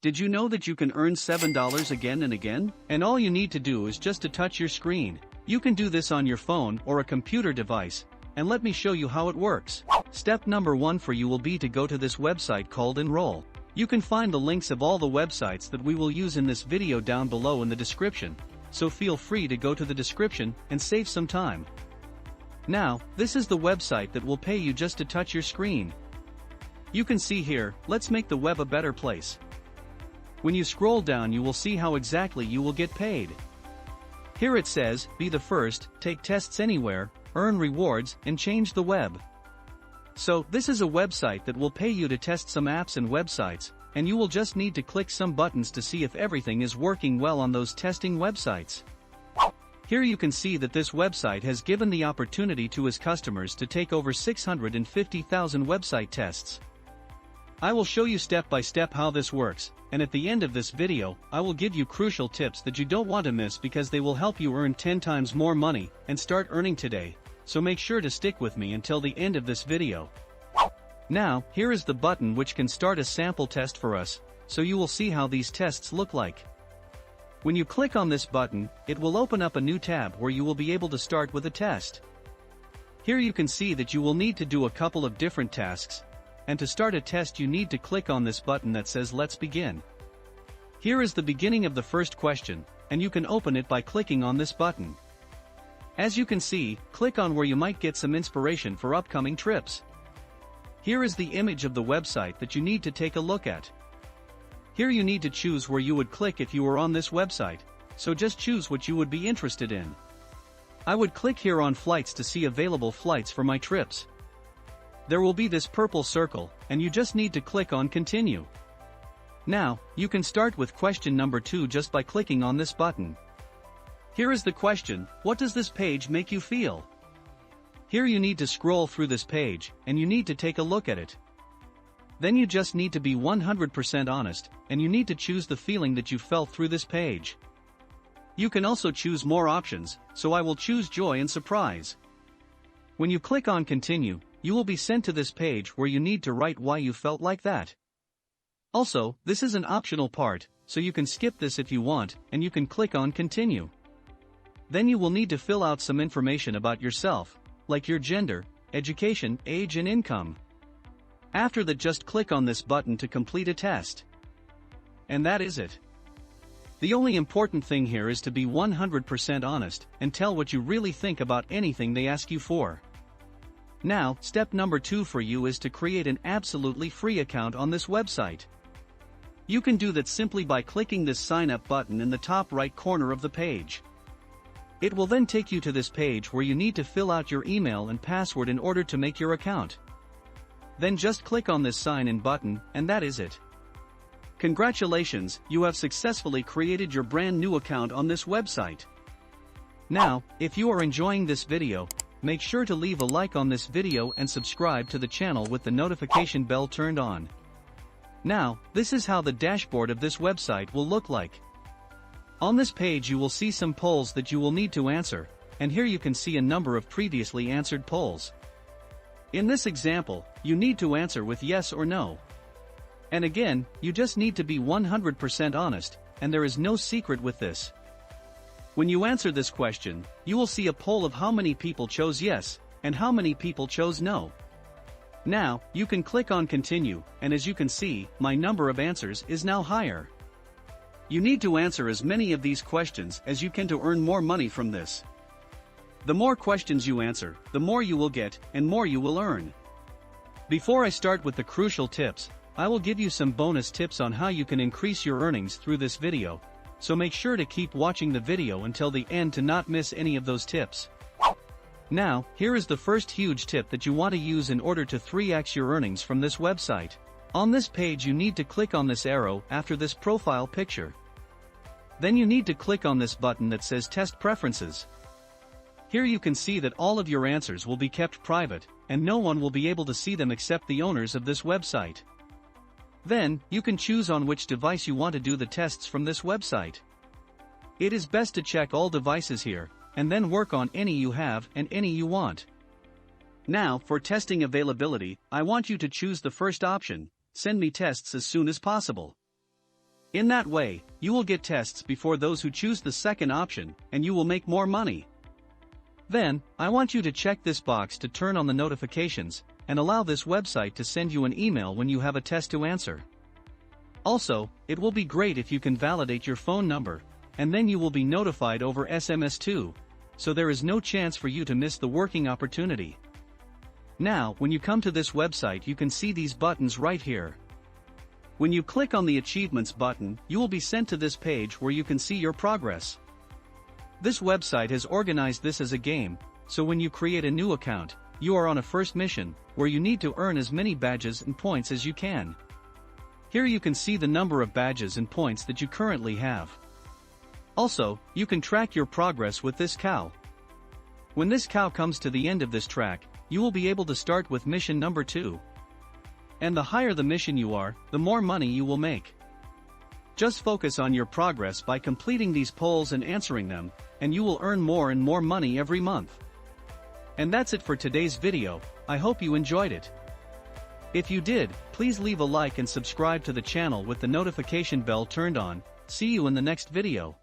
Did you know that you can earn $7 again and again? And all you need to do is just to touch your screen. You can do this on your phone or a computer device, and let me show you how it works. Step number 1 for you will be to go to this website called Enroll. You can find the links of all the websites that we will use in this video down below in the description, so feel free to go to the description and save some time. Now, this is the website that will pay you just to touch your screen. You can see here, let's make the web a better place. When you scroll down you will see how exactly you will get paid. Here it says, be the first, take tests anywhere, earn rewards, and change the web. So, this is a website that will pay you to test some apps and websites, and you will just need to click some buttons to see if everything is working well on those testing websites. Here you can see that this website has given the opportunity to his customers to take over 650,000 website tests. I will show you step by step how this works, and at the end of this video, I will give you crucial tips that you don't want to miss because they will help you earn 10 times more money and start earning today, so make sure to stick with me until the end of this video. Now, here is the button which can start a sample test for us, so you will see how these tests look like. When you click on this button, it will open up a new tab where you will be able to start with a test. Here you can see that you will need to do a couple of different tasks, and to start a test you need to click on this button that says Let's Begin. Here is the beginning of the first question, and you can open it by clicking on this button. As you can see, click on where you might get some inspiration for upcoming trips. Here is the image of the website that you need to take a look at. Here you need to choose where you would click if you were on this website, so just choose what you would be interested in. I would click here on flights to see available flights for my trips. There will be this purple circle, and you just need to click on Continue. Now, you can start with question number 2 just by clicking on this button. Here is the question, what does this page make you feel? Here you need to scroll through this page, and you need to take a look at it. Then you just need to be 100% honest, and you need to choose the feeling that you felt through this page. You can also choose more options, so I will choose joy and surprise. When you click on Continue, you will be sent to this page where you need to write why you felt like that. Also, this is an optional part, so you can skip this if you want, and you can click on Continue. Then you will need to fill out some information about yourself, like your gender, education, age and income. After that just click on this button to complete a test. And that is it. The only important thing here is to be 100% honest and tell what you really think about anything they ask you for. Now, step number 2 for you is to create an absolutely free account on this website. You can do that simply by clicking this sign up button in the top right corner of the page. It will then take you to this page where you need to fill out your email and password in order to make your account. Then just click on this sign in button, and that is it. Congratulations, you have successfully created your brand new account on this website. Now, if you are enjoying this video, make sure to leave a like on this video and subscribe to the channel with the notification bell turned on. Now, this is how the dashboard of this website will look like. On this page you will see some polls that you will need to answer, and here you can see a number of previously answered polls. In this example, you need to answer with yes or no. And again, you just need to be 100% honest, and there is no secret with this. When you answer this question, you will see a poll of how many people chose yes, and how many people chose no. Now, you can click on Continue, and as you can see, my number of answers is now higher. You need to answer as many of these questions as you can to earn more money from this. The more questions you answer, the more you will get, and more you will earn. Before I start with the crucial tips, I will give you some bonus tips on how you can increase your earnings through this video, so make sure to keep watching the video until the end to not miss any of those tips. Now, here is the first huge tip that you want to use in order to 3x your earnings from this website. On this page you need to click on this arrow after this profile picture. Then you need to click on this button that says Test Preferences. Here you can see that all of your answers will be kept private, and no one will be able to see them except the owners of this website. Then, you can choose on which device you want to do the tests from this website. It is best to check all devices here, and then work on any you have and any you want. Now, for testing availability, I want you to choose the first option, Send me tests as soon as possible. In that way, you will get tests before those who choose the second option, and you will make more money. Then, I want you to check this box to turn on the notifications, and allow this website to send you an email when you have a test to answer. Also, it will be great if you can validate your phone number, and then you will be notified over SMS too, so there is no chance for you to miss the working opportunity. Now, when you come to this website, you can see these buttons right here. When you click on the Achievements button, you will be sent to this page where you can see your progress. This website has organized this as a game, so when you create a new account, you are on a first mission, where you need to earn as many badges and points as you can. Here you can see the number of badges and points that you currently have. Also, you can track your progress with this cow. When this cow comes to the end of this track, you will be able to start with mission number 2. And the higher the mission you are, the more money you will make. Just focus on your progress by completing these polls and answering them, and you will earn more and more money every month. And that's it for today's video. I hope you enjoyed it. If you did, please leave a like and subscribe to the channel with the notification bell turned on. See you in the next video.